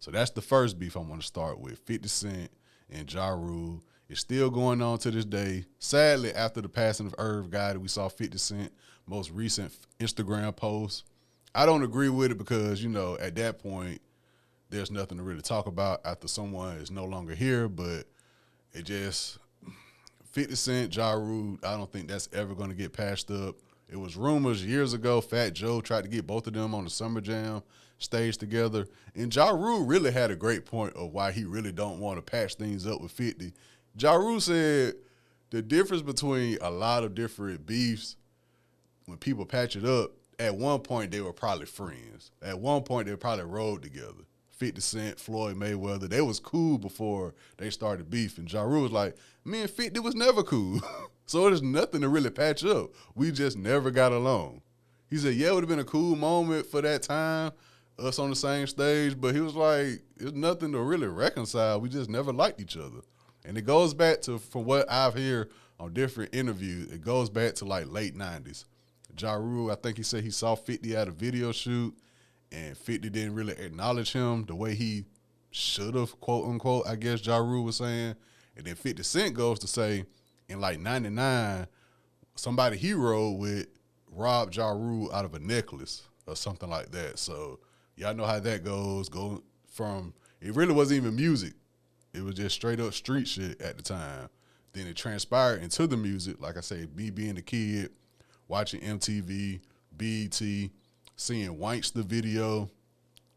So that's the first beef I'm going to start with. 50 Cent and Ja Rule. It's still going on to this day. Sadly, after the passing of Irv Gotti, we saw 50 Cent most recent Instagram post. I don't agree with it because, at that point, there's nothing to really talk about after someone is no longer here, but it just 50 Cent, Ja Rule, I don't think that's ever going to get patched up. It was rumors years ago, Fat Joe tried to get both of them on the Summer Jam stage together, and Ja Rule really had a great point of why he really don't want to patch things up with 50. Ja Rule said the difference between a lot of different beefs, when people patch it up, at one point they were probably friends. At one point they probably rode together. 50 Cent, Floyd Mayweather, they was cool before they started beefing. Ja Rule was like, me and 50 was never cool. So there's nothing to really patch up. We just never got along. He said, yeah, it would have been a cool moment for that time, us on the same stage, but he was like, there's nothing to really reconcile. We just never liked each other. And it goes back to, from what I've heard on different interviews, it goes back to like late 90s. Ja Rule, I think he said he saw 50 at a video shoot, and 50 didn't really acknowledge him the way he should have, quote unquote, I guess Ja Rule was saying. And then 50 Cent goes to say, in like 99, somebody he rode with robbed Ja Rule out of a necklace or something like that. So y'all know how that goes. Go from, it really wasn't even music. It was just straight up street shit at the time. Then it transpired into the music. Like I say, me being a kid, watching MTV, BET, seeing Wanksta video,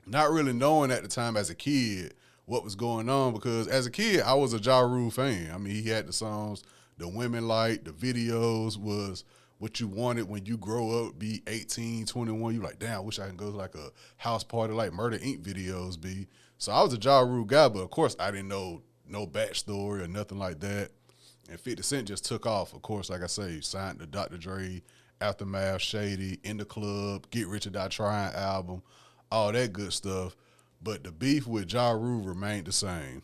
not really knowing at the time as a kid what was going on, because as a kid, I was a Ja Rule fan. I mean, he had the songs the women liked, the videos was what you wanted when you grow up, be 18, 21. You like, damn, I wish I could go to like a house party like Murder Inc. videos be. So I was a Ja Rule guy, but of course I didn't know no backstory or nothing like that. And 50 Cent just took off. Of course, like I say, signed the Dr. Dre, Aftermath, Shady, In the Club, Get Rich or Die Trying album, all that good stuff. But the beef with Ja Rule remained the same.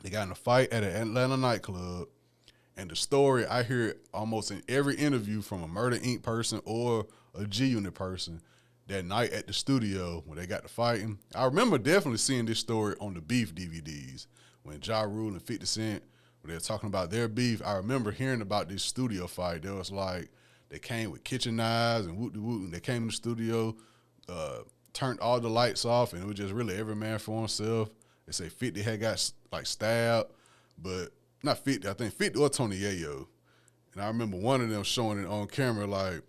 They got in a fight at an Atlanta nightclub, and the story I hear almost in every interview from a Murder Inc. person or a G-Unit person that night at the studio when they got to fighting. I remember definitely seeing this story on the Beef DVDs when Ja Rule and 50 Cent, when they were talking about their beef. I remember hearing about this studio fight. There was like, they came with kitchen knives and whoop-de-whoop, and they came in the studio, turned all the lights off, and it was just really every man for himself. They say 50 had got like stabbed, but not 50, I think 50 or Tony Yayo. And I remember one of them showing it on camera, like,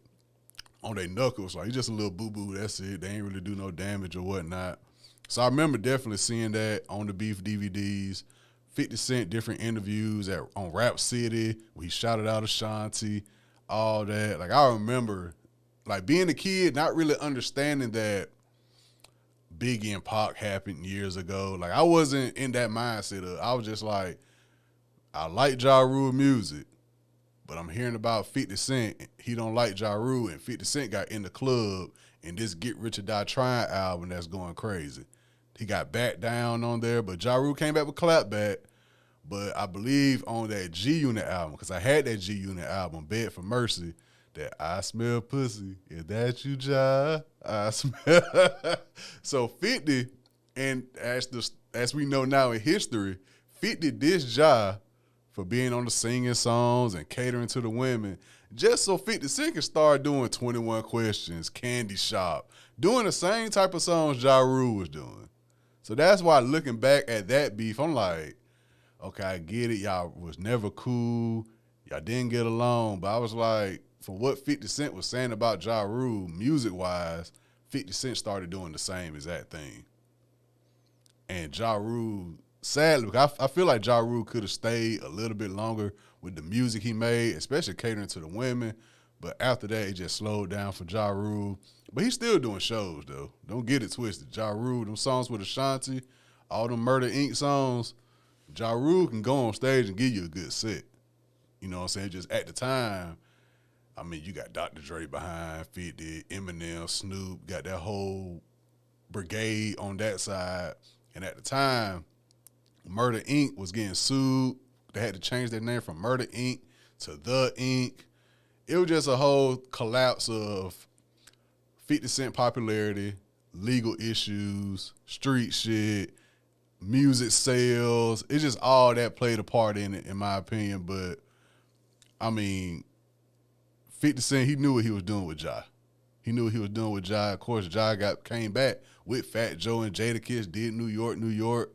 on their knuckles, like, just a little boo-boo, that's it. They ain't really do no damage or whatnot. So I remember definitely seeing that on the Beef DVDs. 50 Cent, different interviews on Rap City, where he shouted out Ashanti, all that. Like, I remember, like, being a kid, not really understanding that Biggie and Pac happened years ago. Like, I wasn't in that mindset. I was just like, I like Ja Rule music, but I'm hearing about 50 Cent. He don't like Ja Rule, and 50 Cent got In the Club and this Get Rich or Die Trying album that's going crazy. He got Back Down on there, but Ja Rule came back with Clapback. But I believe on that G-Unit album, because I had that G-Unit album, Bed for Mercy, that I smell pussy. Is that you, Ja? I smell. So 50, and as we know now in history, 50 dissed Ja for being on the singing songs and catering to the women, just so 50 Cent can start doing 21 Questions, Candy Shop, doing the same type of songs Ja Rule was doing. So that's why looking back at that beef, I'm like, okay, I get it. Y'all was never cool. Y'all didn't get along. But I was like, for what 50 Cent was saying about Ja Rule, music-wise, 50 Cent started doing the same exact thing. And Ja Rule, sadly, because I feel like Ja Rule could have stayed a little bit longer with the music he made, especially catering to the women. But after that, it just slowed down for Ja Rule. But he's still doing shows, though. Don't get it twisted. Ja Rule, them songs with Ashanti, all them Murder Inc. songs, Ja Rule can go on stage and give you a good set. You know what I'm saying? Just at the time, I mean, you got Dr. Dre behind, 50, Eminem, Snoop, got that whole brigade on that side. And at the time, Murder Inc. was getting sued. They had to change their name from Murder Inc. to The Inc. It was just a whole collapse of 50 Cent popularity, legal issues, street shit, music sales. It's just all that played a part in it, in my opinion. But I mean, 50 Cent, he knew what he was doing with Ja. He knew what he was doing with Ja. Of course, Ja came back with Fat Joe and Jadakiss, did New York, New York.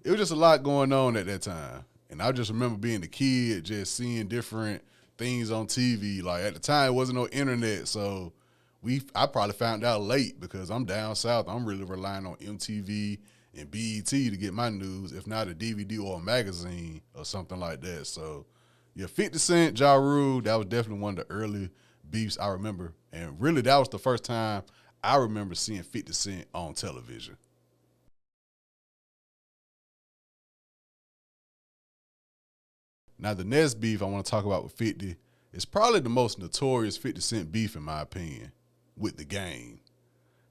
It was just a lot going on at that time. And I just remember being a kid, just seeing different things on TV. Like at the time, it wasn't no internet, so I probably found out late because I'm down south. I'm really relying on MTV and BET to get my news, if not a DVD or a magazine or something like that. So, yeah, 50 Cent, Ja Rule, that was definitely one of the early beefs I remember. And really, that was the first time I remember seeing 50 Cent on television. Now, the next beef I want to talk about with 50 is probably the most notorious 50 Cent beef, in my opinion, with the Game.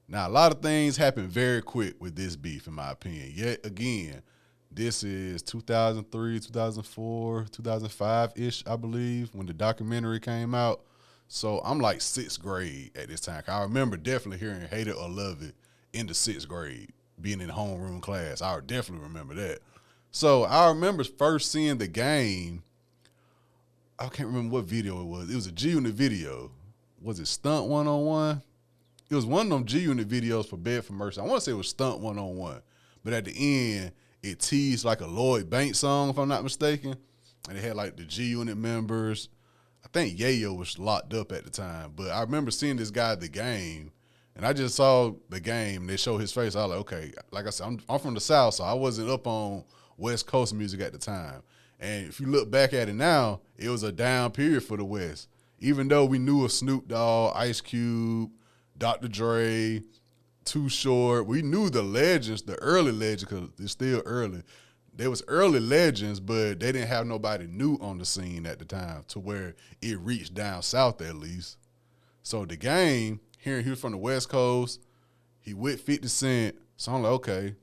Now, a lot of things happen very quick with this beef, in my opinion. Yet again, this is 2003, 2004, 2005-ish, I believe, when the documentary came out. So I'm like sixth grade at this time. I remember definitely hearing Hate It or Love It in the sixth grade, being in homeroom class. I definitely remember that. So I remember first seeing the Game. I can't remember what video it was. It was a G-Unit video. Was it Stunt 101? It was one of them G-Unit videos for Bed for Mercy. I want to say it was Stunt 101. But at the end, it teased like a Lloyd Banks song, if I'm not mistaken. And it had like the G-Unit members. I think Yayo was locked up at the time. But I remember seeing this guy at the Game. And I just saw the Game. They showed his face. I was like, okay. Like I said, I'm from the South, so I wasn't up on West Coast music at the time. And if you look back at it now, it was a down period for the West. Even though we knew of Snoop Dogg, Ice Cube, Dr. Dre, Too Short, we knew the legends, the early legends, because it's still early. There was early legends, but they didn't have nobody new on the scene at the time to where it reached down south at least. So the Game, hearing he was from the West Coast, he with 50 Cent, so I'm like, okay,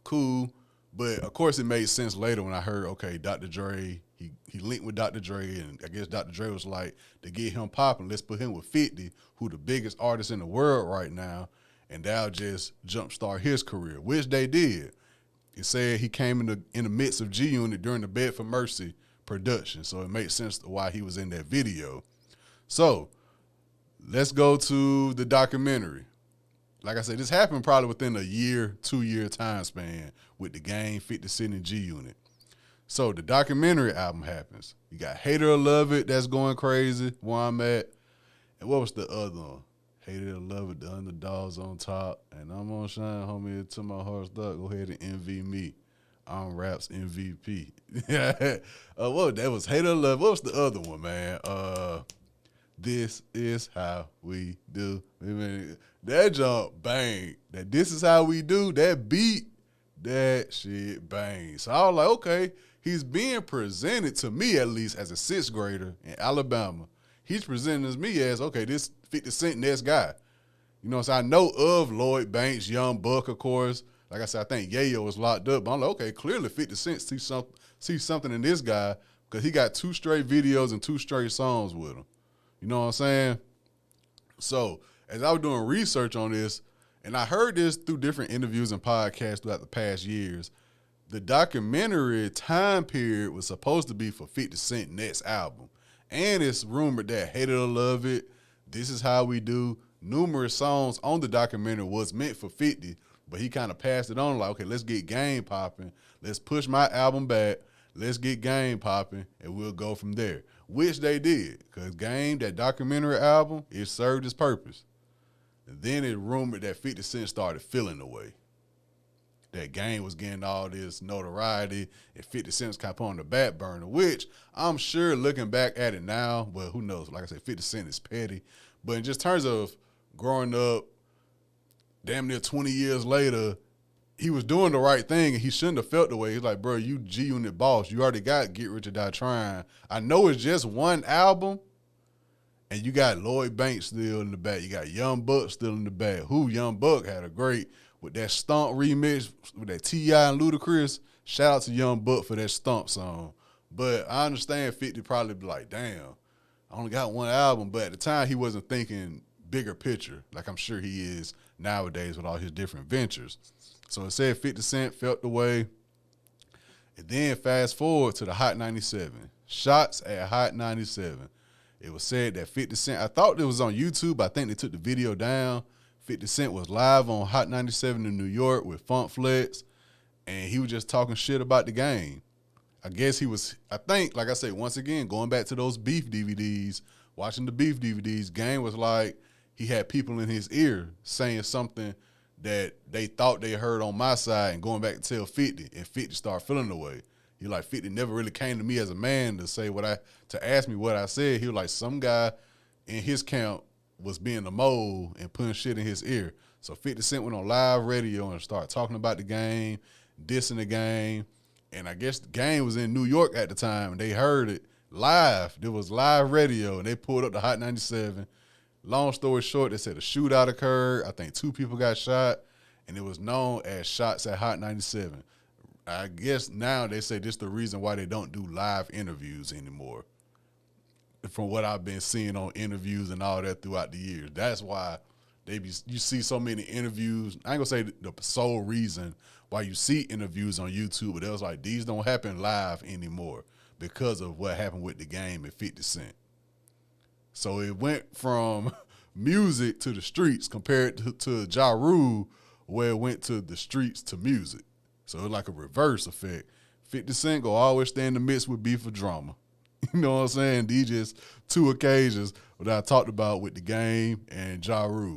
cool. But, of course, it made sense later when I heard, okay, Dr. Dre, he linked with Dr. Dre, and I guess Dr. Dre was like, to get him popping, let's put him with 50, who the biggest artist in the world right now, and that'll just jumpstart his career, which they did. It said he came in the midst of G-Unit during the Bed for Mercy production, so it makes sense to why he was in that video. So, let's go to the documentary. Like I said, this happened probably within a year, 2-year time span with the Game, 50 Cent, and G-Unit. So the documentary album happens. You got Hate It or Love It, that's going crazy, where I'm at. And what was the other one? Hate It or Love It, the underdogs on top. And I'm gonna shine, homie, until my heart's stuck. Go ahead and envy me. I'm Rap's MVP. What that was Hate It or Love It. What was the other one, man? This is how we do. That jump bang. That this is how we do. That beat, that shit bang. So I was like, okay, he's being presented to me at least as a sixth grader in Alabama. He's presenting as me as, okay, this 50 Cent next guy. You know, so I know of Lloyd Banks, Young Buck, of course. Like I said, I think Yayo was locked up. But I'm like, okay, clearly 50 Cent see something in this guy because he got 2 straight videos and 2 straight songs with him. You know what I'm saying? So as I was doing research on this, and I heard this through different interviews and podcasts throughout the past years, the documentary time period was supposed to be for 50 Cent next album. And it's rumored that Hate It or Love It, This Is How We Do, numerous songs on the documentary was meant for 50, but he kind of passed it on like, okay, let's get Game popping. Let's push my album back. Let's get Game popping, and we'll go from there. Which they did, because Game, that documentary album, it served its purpose. And then it rumored that 50 Cent started feeling the way. That Game was getting all this notoriety, and 50 Cent was kind of put on the back burner, which I'm sure looking back at it now, well, who knows? Like I said, 50 Cent is petty. But in just terms of growing up, damn near 20 years later, he was doing the right thing, and he shouldn't have felt the way. He's like, bro, you G-Unit boss. You already got Get Rich or Die Trying. I know it's just one album, and you got Lloyd Banks still in the back. You got Young Buck still in the back. Who Young Buck had a great, with that Stomp remix, with that T.I. and Ludacris. Shout out to Young Buck for that Stomp song. But I understand 50 probably be like, damn, I only got one album. But at the time, he wasn't thinking bigger picture, like I'm sure he is nowadays with all his different ventures. So it said 50 Cent felt the way. And then fast forward to the Hot 97. Shots at Hot 97. It was said that 50 Cent, I thought it was on YouTube. I think they took the video down. 50 Cent was live on Hot 97 in New York with Funk Flex, and he was just talking shit about the game. I guess he was, I think, like I said, once again, going back to those beef DVDs, watching the beef DVDs, Game was like, he had people in his ear saying something that they thought they heard on my side and going back to tell 50, and 50 started feeling the way. He like, 50 never really came to me as a man to say to ask me what I said. He was like, some guy in his camp was being a mole and putting shit in his ear. So 50 Cent went on live radio and started talking about the game, dissing the game. And I guess the game was in New York at the time, and they heard it live. There was live radio, and they pulled up the Hot 97. Long story short, they said a shootout occurred. I think 2 people got shot, and it was known as Shots at Hot 97. I guess now they say this is the reason why they don't do live interviews anymore. From what I've been seeing on interviews and all that throughout the years. That's why you see so many interviews. I ain't gonna say the sole reason why you see interviews on YouTube, but it was like, these don't happen live anymore because of what happened with the game at 50 Cent. So it went from music to the streets compared to Ja Rule, where it went to the streets to music. So it's like a reverse effect. 50 Cent go always stay in the midst with beef or drama. You know what I'm saying? These just 2 occasions that I talked about with the game and Ja Rule.